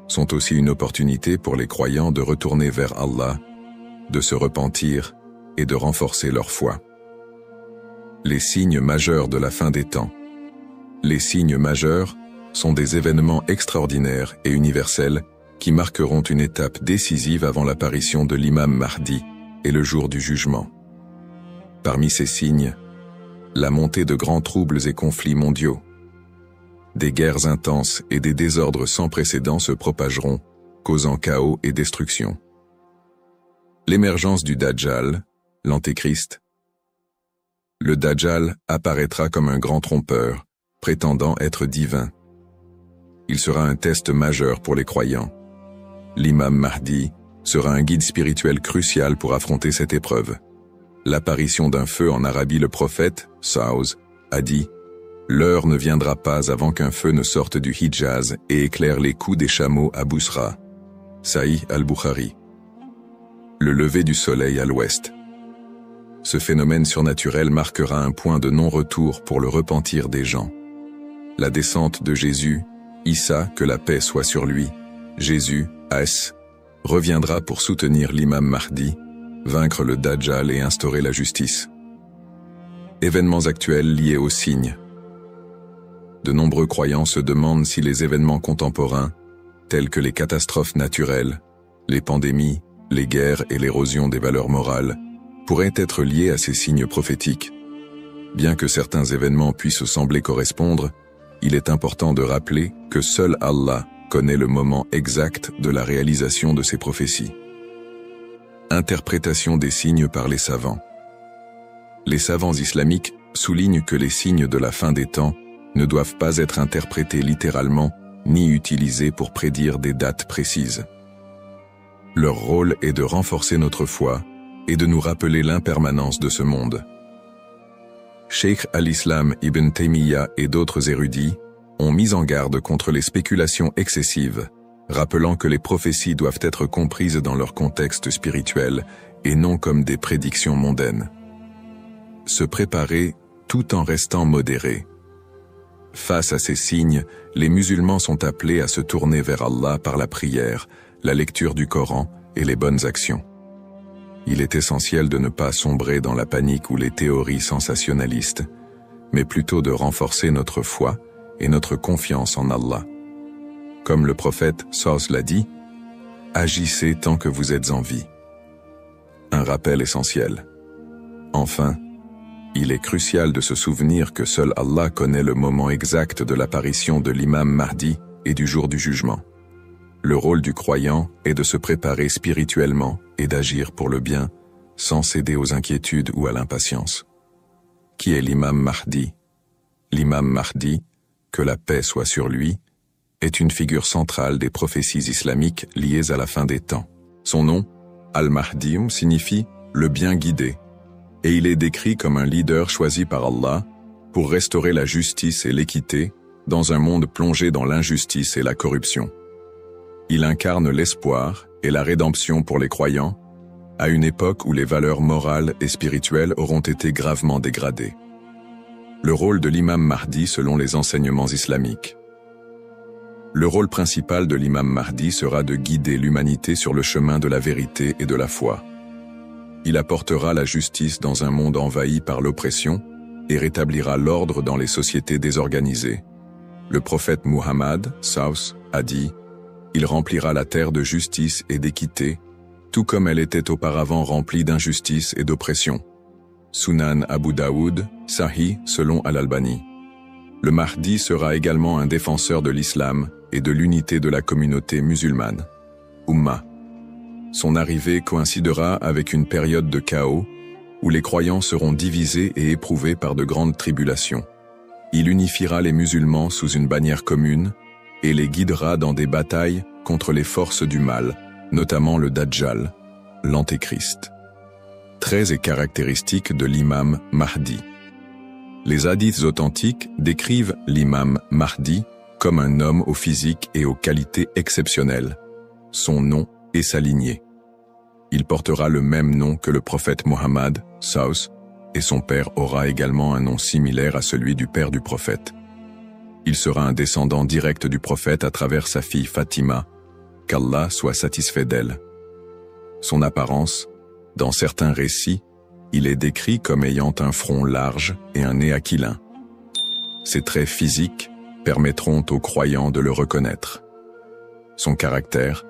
sont aussi une opportunité pour les croyants de retourner vers Allah, de se repentir et de renforcer leur foi. Les signes majeurs de la fin des temps. Les signes majeurs sont des événements extraordinaires et universels qui marqueront une étape décisive avant l'apparition de l'imam Mahdi et le jour du jugement. Parmi ces signes, la montée de grands troubles et conflits mondiaux. Des guerres intenses et des désordres sans précédent se propageront, causant chaos et destruction. L'émergence du Dajjal, l'Antéchrist. Le Dajjal apparaîtra comme un grand trompeur, prétendant être divin. Il sera un test majeur pour les croyants. L'imam Mahdi sera un guide spirituel crucial pour affronter cette épreuve. L'apparition d'un feu en Arabie. Le prophète, SAW, a dit « L'heure ne viendra pas avant qu'un feu ne sorte du Hijaz et éclaire les coups des chameaux à Bousra. » Sahih al-Bukhari. Le lever du soleil à l'ouest. Ce phénomène surnaturel marquera un point de non-retour pour le repentir des gens. La descente de Jésus, Issa, que la paix soit sur lui, Jésus, As, reviendra pour soutenir l'imam Mahdi, vaincre le Dajjal et instaurer la justice. Événements actuels liés aux signes. De nombreux croyants se demandent si les événements contemporains, tels que les catastrophes naturelles, les pandémies, les guerres et l'érosion des valeurs morales, pourraient être liés à ces signes prophétiques. Bien que certains événements puissent sembler correspondre, il est important de rappeler que seul Allah connaît le moment exact de la réalisation de ces prophéties. Interprétation des signes par les savants. Les savants islamiques soulignent que les signes de la fin des temps ne doivent pas être interprétés littéralement ni utilisés pour prédire des dates précises. Leur rôle est de renforcer notre foi et de nous rappeler l'impermanence de ce monde. Cheikh al-Islam Ibn Taymiyyah et d'autres érudits ont mis en garde contre les spéculations excessives, rappelant que les prophéties doivent être comprises dans leur contexte spirituel et non comme des prédictions mondaines. Se préparer tout en restant modéré. Face à ces signes, les musulmans sont appelés à se tourner vers Allah par la prière, la lecture du Coran et les bonnes actions. Il est essentiel de ne pas sombrer dans la panique ou les théories sensationnalistes, mais plutôt de renforcer notre foi et notre confiance en Allah. Comme le prophète SAW l'a dit, Agissez tant que vous êtes en vie. Un rappel essentiel. Enfin, il est crucial de se souvenir que seul Allah connaît le moment exact de l'apparition de l'imam Mahdi et du jour du jugement. Le rôle du croyant est de se préparer spirituellement et d'agir pour le bien, sans céder aux inquiétudes ou à l'impatience. Qui est l'imam Mahdi? L'imam Mahdi, que la paix soit sur lui, est une figure centrale des prophéties islamiques liées à la fin des temps. Son nom, Al-Mahdi, signifie « le bien guidé », et il est décrit comme un leader choisi par Allah pour restaurer la justice et l'équité dans un monde plongé dans l'injustice et la corruption. Il incarne l'espoir et la rédemption pour les croyants, à une époque où les valeurs morales et spirituelles auront été gravement dégradées. Le rôle de l'imam Mahdi selon les enseignements islamiques. Le rôle principal de l'imam Mahdi sera de guider l'humanité sur le chemin de la vérité et de la foi. Il apportera la justice dans un monde envahi par l'oppression et rétablira l'ordre dans les sociétés désorganisées. Le prophète Muhammad, Saus, a dit « Il remplira la terre de justice et d'équité, tout comme elle était auparavant remplie d'injustice et d'oppression. » Sunan Abu Daoud, Sahih selon Al-Albani. Le Mahdi sera également un défenseur de l'islam et de l'unité de la communauté musulmane. Ummah. Son arrivée coïncidera avec une période de chaos où les croyants seront divisés et éprouvés par de grandes tribulations. Il unifiera les musulmans sous une bannière commune et les guidera dans des batailles contre les forces du mal, notamment le Dajjal, l'Antéchrist. Traits et caractéristiques de l'imam Mahdi. Les hadiths authentiques décrivent l'imam Mahdi comme un homme au physique et aux qualités exceptionnelles, son nom et sa lignée. Il portera le même nom que le prophète Mohammed, Saus, et son père aura également un nom similaire à celui du père du prophète. Il sera un descendant direct du prophète à travers sa fille Fatima, qu'Allah soit satisfait d'elle. Son apparence, dans certains récits, il est décrit comme ayant un front large et un nez aquilin. Ses traits physiques permettront aux croyants de le reconnaître. Son caractère,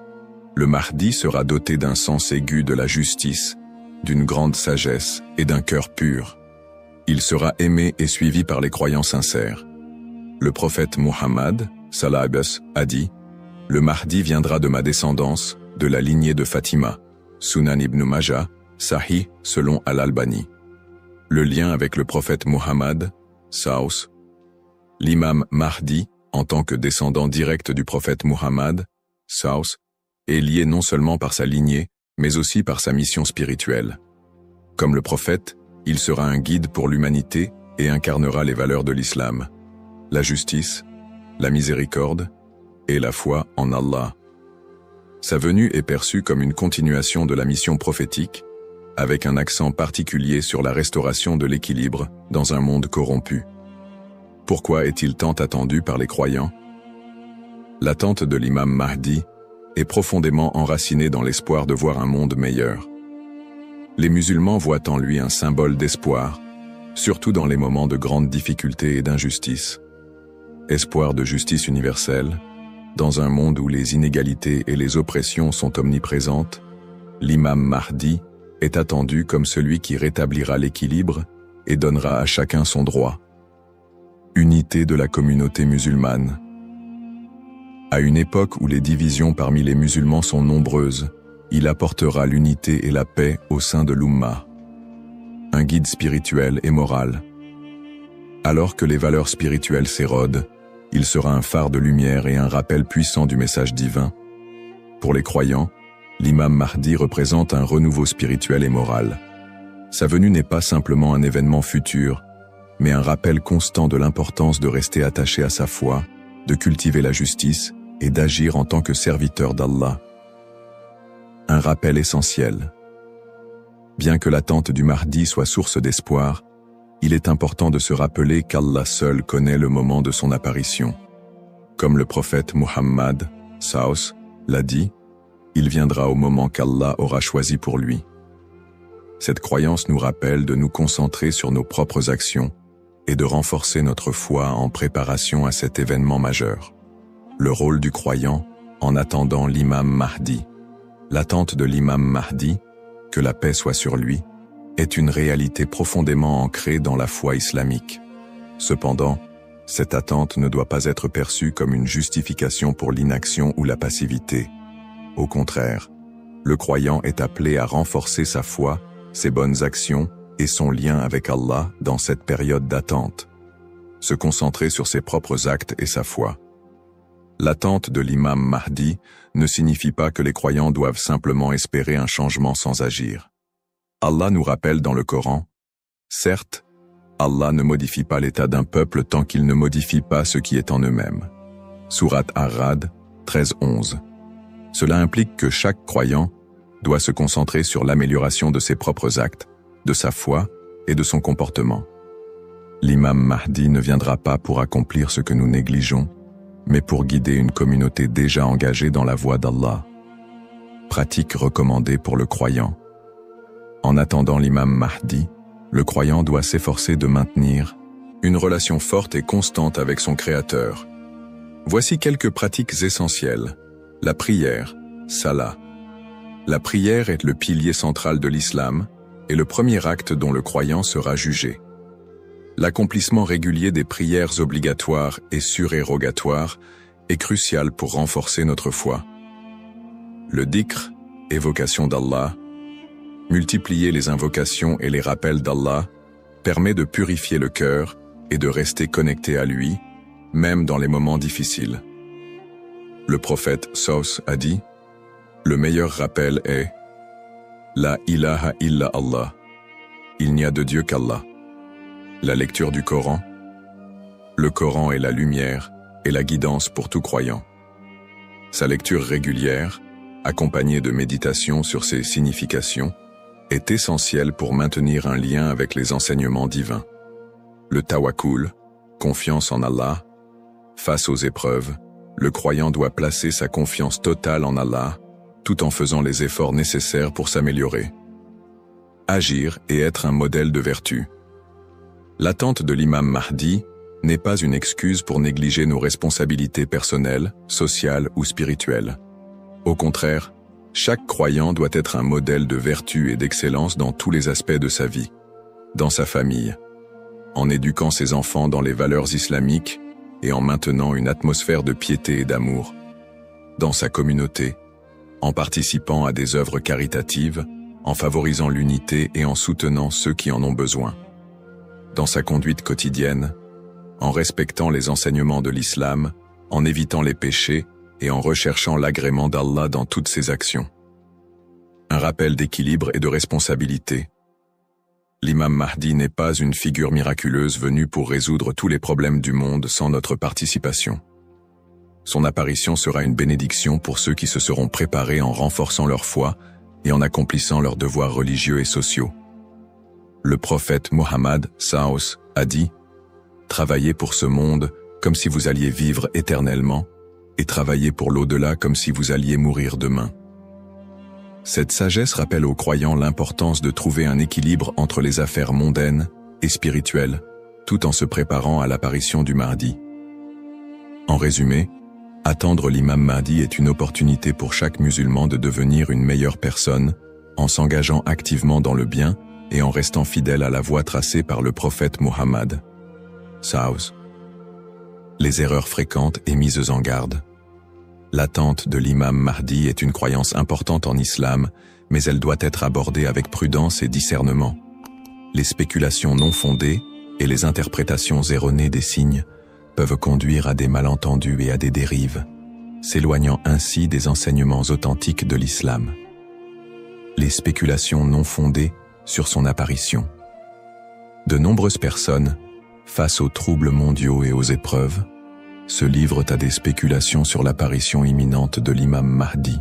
le Mahdi sera doté d'un sens aigu de la justice, d'une grande sagesse et d'un cœur pur. Il sera aimé et suivi par les croyants sincères. Le prophète Muhammad, Salabas, a dit « Le Mahdi viendra de ma descendance, de la lignée de Fatima. » Sunan ibn Majah, Sahih selon Al-Albani. Le lien avec le prophète Muhammad, Saus. L'imam Mahdi, en tant que descendant direct du prophète Muhammad, Saus, est lié non seulement par sa lignée, mais aussi par sa mission spirituelle. Comme le prophète, il sera un guide pour l'humanité et incarnera les valeurs de l'islam, la justice, la miséricorde et la foi en Allah. Sa venue est perçue comme une continuation de la mission prophétique, avec un accent particulier sur la restauration de l'équilibre dans un monde corrompu. Pourquoi est-il tant attendu par les croyants? L'attente de l'imam Mahdi est profondément enracinée dans l'espoir de voir un monde meilleur. Les musulmans voient en lui un symbole d'espoir, surtout dans les moments de grandes difficultés et d'injustice. Espoir de justice universelle, dans un monde où les inégalités et les oppressions sont omniprésentes, l'imam Mahdi est attendu comme celui qui rétablira l'équilibre et donnera à chacun son droit. Unité de la communauté musulmane. À une époque où les divisions parmi les musulmans sont nombreuses, il apportera l'unité et la paix au sein de l'Ummah. Un guide spirituel et moral. Alors que les valeurs spirituelles s'érodent, il sera un phare de lumière et un rappel puissant du message divin. Pour les croyants, l'imam Mahdi représente un renouveau spirituel et moral. Sa venue n'est pas simplement un événement futur, mais un rappel constant de l'importance de rester attaché à sa foi, de cultiver la justice et d'agir en tant que serviteur d'Allah. Un rappel essentiel. Bien que l'attente du Mahdi soit source d'espoir, il est important de se rappeler qu'Allah seul connaît le moment de son apparition. Comme le prophète Muhammad, Saus, l'a dit, il viendra au moment qu'Allah aura choisi pour lui. Cette croyance nous rappelle de nous concentrer sur nos propres actions et de renforcer notre foi en préparation à cet événement majeur. Le rôle du croyant en attendant l'imam Mahdi. L'attente de l'imam Mahdi, que la paix soit sur lui, est une réalité profondément ancrée dans la foi islamique. Cependant, cette attente ne doit pas être perçue comme une justification pour l'inaction ou la passivité. Au contraire, le croyant est appelé à renforcer sa foi, ses bonnes actions et son lien avec Allah dans cette période d'attente. Se concentrer sur ses propres actes et sa foi. L'attente de l'imam Mahdi ne signifie pas que les croyants doivent simplement espérer un changement sans agir. Allah nous rappelle dans le Coran, « Certes, Allah ne modifie pas l'état d'un peuple tant qu'il ne modifie pas ce qui est en eux-mêmes. » Sourate Ar-Ra'd 13-11. Cela implique que chaque croyant doit se concentrer sur l'amélioration de ses propres actes, de sa foi et de son comportement. L'imam Mahdi ne viendra pas pour accomplir ce que nous négligeons, mais pour guider une communauté déjà engagée dans la voie d'Allah. Pratique recommandée pour le croyant. En attendant l'imam Mahdi, le croyant doit s'efforcer de maintenir une relation forte et constante avec son Créateur. Voici quelques pratiques essentielles. La prière, salah. La prière est le pilier central de l'islam et le premier acte dont le croyant sera jugé. L'accomplissement régulier des prières obligatoires et surérogatoires est crucial pour renforcer notre foi. Le dhikr, évocation d'Allah, multiplier les invocations et les rappels d'Allah, permet de purifier le cœur et de rester connecté à lui, même dans les moments difficiles. Le prophète Saus a dit, « Le meilleur rappel est « La ilaha illa Allah » Il n'y a de Dieu qu'Allah. La lecture du Coran. Le Coran est la lumière et la guidance pour tout croyant. Sa lecture régulière, accompagnée de méditation sur ses significations, est essentielle pour maintenir un lien avec les enseignements divins. Le tawakkul, confiance en Allah. Face aux épreuves, le croyant doit placer sa confiance totale en Allah, tout en faisant les efforts nécessaires pour s'améliorer. Agir et être un modèle de vertu. L'attente de l'imam Mahdi n'est pas une excuse pour négliger nos responsabilités personnelles, sociales ou spirituelles. Au contraire, chaque croyant doit être un modèle de vertu et d'excellence dans tous les aspects de sa vie. Dans sa famille, en éduquant ses enfants dans les valeurs islamiques et en maintenant une atmosphère de piété et d'amour. Dans sa communauté, en participant à des œuvres caritatives, en favorisant l'unité et en soutenant ceux qui en ont besoin. Dans sa conduite quotidienne, en respectant les enseignements de l'islam, en évitant les péchés et en recherchant l'agrément d'Allah dans toutes ses actions. Un rappel d'équilibre et de responsabilité. L'imam Mahdi n'est pas une figure miraculeuse venue pour résoudre tous les problèmes du monde sans notre participation. Son apparition sera une bénédiction pour ceux qui se seront préparés en renforçant leur foi et en accomplissant leurs devoirs religieux et sociaux. Le prophète Mohammed Saos a dit « Travaillez pour ce monde comme si vous alliez vivre éternellement et travaillez pour l'au-delà comme si vous alliez mourir demain. » Cette sagesse rappelle aux croyants l'importance de trouver un équilibre entre les affaires mondaines et spirituelles, tout en se préparant à l'apparition du Mahdi. En résumé, attendre l'imam Mahdi est une opportunité pour chaque musulman de devenir une meilleure personne, en s'engageant activement dans le bien et en restant fidèle à la voie tracée par le prophète Mohammed. Saos. Les erreurs fréquentes et mises en garde. L'attente de l'imam Mahdi est une croyance importante en islam, mais elle doit être abordée avec prudence et discernement. Les spéculations non fondées et les interprétations erronées des signes peuvent conduire à des malentendus et à des dérives, s'éloignant ainsi des enseignements authentiques de l'islam. Les spéculations non fondées sur son apparition. De nombreuses personnes, face aux troubles mondiaux et aux épreuves, se livrent à des spéculations sur l'apparition imminente de l'imam Mahdi.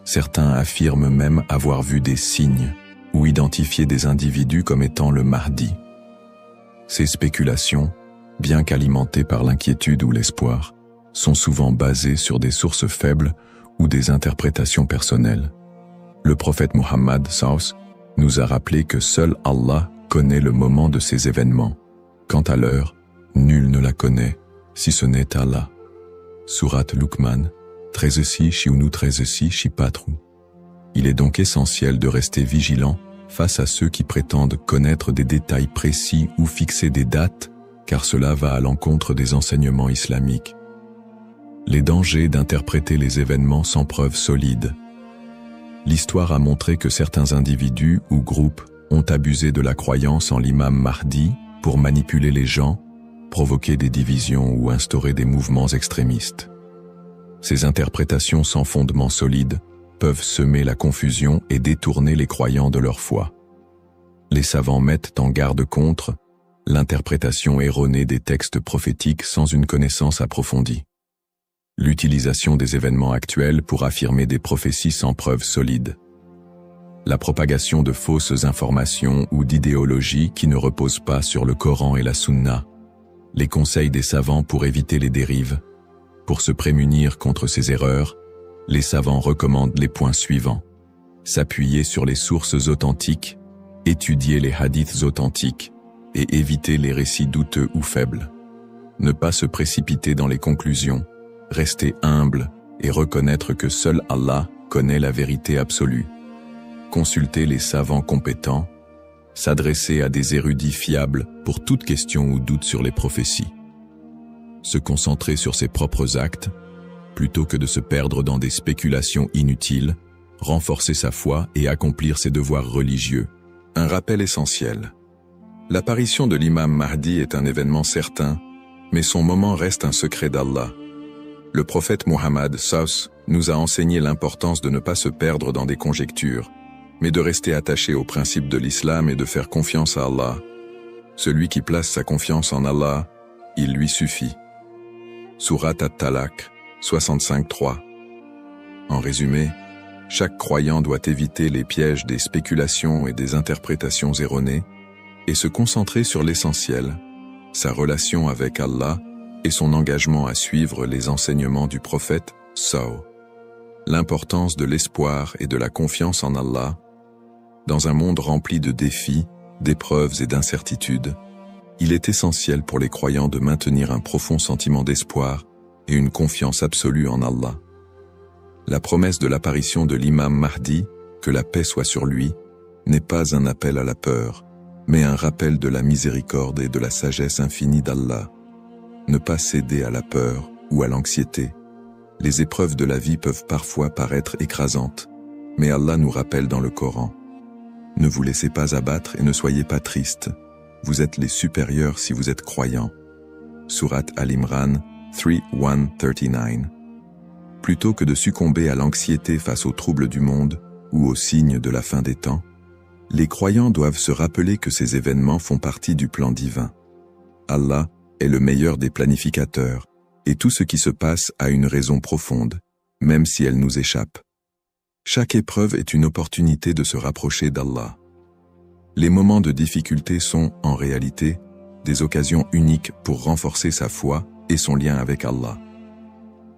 Certains affirment même avoir vu des signes ou identifié des individus comme étant le Mahdi. Ces spéculations, bien qu'alimentées par l'inquiétude ou l'espoir, sont souvent basées sur des sources faibles ou des interprétations personnelles. Le prophète Mohammed Saus nous a rappelé que seul Allah connaît le moment de ces événements. Quant à l'heure, nul ne la connaît, si ce n'est Allah. Sourate Luqman, 13-6 Shiunu 13-6 Shipatru. Il est donc essentiel de rester vigilant face à ceux qui prétendent connaître des détails précis ou fixer des dates, car cela va à l'encontre des enseignements islamiques. Les dangers d'interpréter les événements sans preuve solide. L'histoire a montré que certains individus ou groupes ont abusé de la croyance en l'imam Mahdi pour manipuler les gens, provoquer des divisions ou instaurer des mouvements extrémistes. Ces interprétations sans fondement solide peuvent semer la confusion et détourner les croyants de leur foi. Les savants mettent en garde contre l'interprétation erronée des textes prophétiques sans une connaissance approfondie. L'utilisation des événements actuels pour affirmer des prophéties sans preuve solide. La propagation de fausses informations ou d'idéologies qui ne reposent pas sur le Coran et la Sunna. Les conseils des savants pour éviter les dérives. Pour se prémunir contre ces erreurs, les savants recommandent les points suivants. S'appuyer sur les sources authentiques, étudier les hadiths authentiques et éviter les récits douteux ou faibles. Ne pas se précipiter dans les conclusions, rester humble et reconnaître que seul Allah connaît la vérité absolue. Consulter les savants compétents, s'adresser à des érudits fiables pour toute question ou doute sur les prophéties. Se concentrer sur ses propres actes, plutôt que de se perdre dans des spéculations inutiles, renforcer sa foi et accomplir ses devoirs religieux. Un rappel essentiel. L'apparition de l'imam Mahdi est un événement certain, mais son moment reste un secret d'Allah. Le prophète Muhammad SAW nous a enseigné l'importance de ne pas se perdre dans des conjectures, mais de rester attaché aux principes de l'islam et de faire confiance à Allah. Celui qui place sa confiance en Allah, il lui suffit. Surat At-Talaq, 65-3. En résumé, chaque croyant doit éviter les pièges des spéculations et des interprétations erronées et se concentrer sur l'essentiel, sa relation avec Allah et son engagement à suivre les enseignements du prophète SAW. L'importance de l'espoir et de la confiance en Allah. Dans un monde rempli de défis, d'épreuves et d'incertitudes, il est essentiel pour les croyants de maintenir un profond sentiment d'espoir et une confiance absolue en Allah. La promesse de l'apparition de l'imam Mahdi, que la paix soit sur lui, n'est pas un appel à la peur, mais un rappel de la miséricorde et de la sagesse infinie d'Allah. Ne pas céder à la peur ou à l'anxiété. Les épreuves de la vie peuvent parfois paraître écrasantes, mais Allah nous rappelle dans le Coran. Ne vous laissez pas abattre et ne soyez pas tristes. Vous êtes les supérieurs si vous êtes croyants. Surat Al-Imran 3:139. Plutôt que de succomber à l'anxiété face aux troubles du monde ou aux signes de la fin des temps, les croyants doivent se rappeler que ces événements font partie du plan divin. Allah est le meilleur des planificateurs, et tout ce qui se passe a une raison profonde, même si elle nous échappe. Chaque épreuve est une opportunité de se rapprocher d'Allah. Les moments de difficulté sont, en réalité, des occasions uniques pour renforcer sa foi et son lien avec Allah.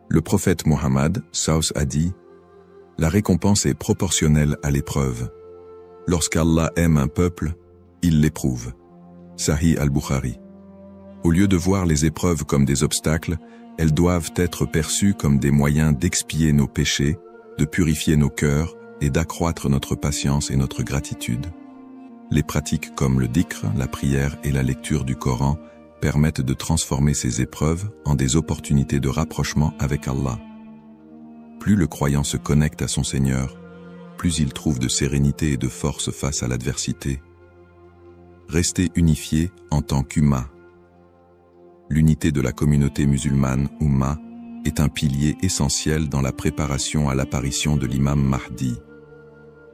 Le prophète Muhammad SAW a dit « La récompense est proportionnelle à l'épreuve. Lorsqu'Allah aime un peuple, il l'éprouve. » Sahih al-Bukhari. Au lieu de voir les épreuves comme des obstacles, elles doivent être perçues comme des moyens d'expier nos péchés, de purifier nos cœurs et d'accroître notre patience et notre gratitude. Les pratiques comme le dhikr, la prière et la lecture du Coran permettent de transformer ces épreuves en des opportunités de rapprochement avec Allah. Plus le croyant se connecte à son Seigneur, plus il trouve de sérénité et de force face à l'adversité. Rester unifié en tant qu'Umma. L'unité de la communauté musulmane, Umma, est un pilier essentiel dans la préparation à l'apparition de l'imam Mahdi.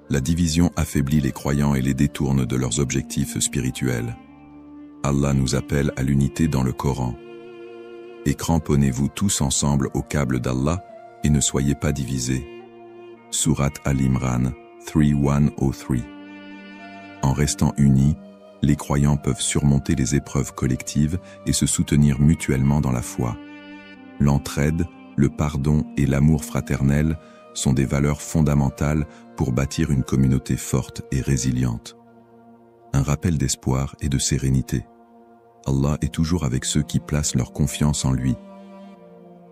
La division affaiblit les croyants et les détourne de leurs objectifs spirituels. Allah nous appelle à l'unité dans le Coran. Et cramponnez-vous tous ensemble au câble d'Allah et ne soyez pas divisés. Surat Al-Imran 3:103. En restant unis, les croyants peuvent surmonter les épreuves collectives et se soutenir mutuellement dans la foi. L'entraide, le pardon et l'amour fraternel sont des valeurs fondamentales pour bâtir une communauté forte et résiliente. Un rappel d'espoir et de sérénité. Allah est toujours avec ceux qui placent leur confiance en lui.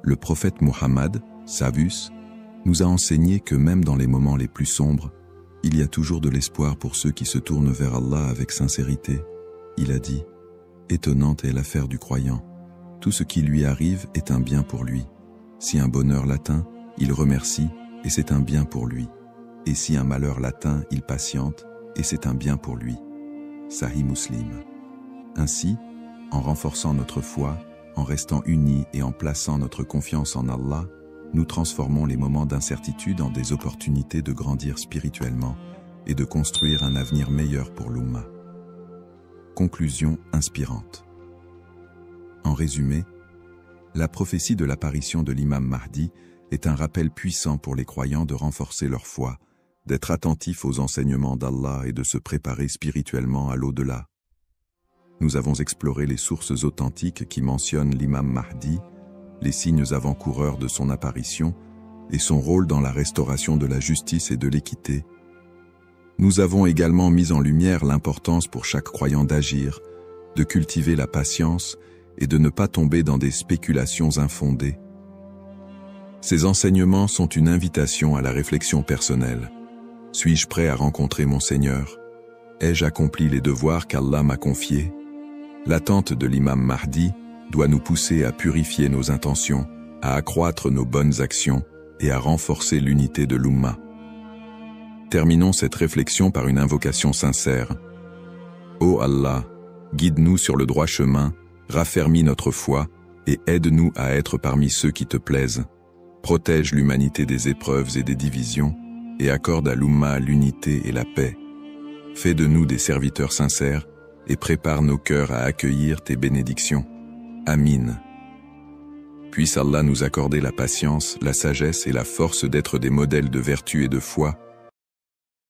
Le prophète Muhammad, Savus, nous a enseigné que même dans les moments les plus sombres, il y a toujours de l'espoir pour ceux qui se tournent vers Allah avec sincérité. Il a dit « Étonnante est l'affaire du croyant. Tout ce qui lui arrive est un bien pour lui. Si un bonheur l'atteint, il remercie et c'est un bien pour lui. Et si un malheur l'atteint, il patiente et c'est un bien pour lui. » Sahih Muslim. Ainsi, en renforçant notre foi, en restant unis et en plaçant notre confiance en Allah, nous transformons les moments d'incertitude en des opportunités de grandir spirituellement et de construire un avenir meilleur pour l'Oumma. Conclusion inspirante. En résumé, la prophétie de l'apparition de l'imam Mahdi est un rappel puissant pour les croyants de renforcer leur foi, d'être attentifs aux enseignements d'Allah et de se préparer spirituellement à l'au-delà. Nous avons exploré les sources authentiques qui mentionnent l'imam Mahdi, les signes avant-coureurs de son apparition et son rôle dans la restauration de la justice et de l'équité. Nous avons également mis en lumière l'importance pour chaque croyant d'agir, de cultiver la patience et de ne pas tomber dans des spéculations infondées. Ces enseignements sont une invitation à la réflexion personnelle. Suis-je prêt à rencontrer mon Seigneur? Ai-je accompli les devoirs qu'Allah m'a confiés? L'attente de l'imam Mahdi doit nous pousser à purifier nos intentions, à accroître nos bonnes actions et à renforcer l'unité de l'Oumma. Terminons cette réflexion par une invocation sincère. Ô Allah, guide-nous sur le droit chemin, raffermis notre foi et aide-nous à être parmi ceux qui te plaisent. Protège l'humanité des épreuves et des divisions et accorde à l'Oumma l'unité et la paix. Fais de nous des serviteurs sincères et prépare nos cœurs à accueillir tes bénédictions. Amin. Puisse Allah nous accorder la patience, la sagesse et la force d'être des modèles de vertu et de foi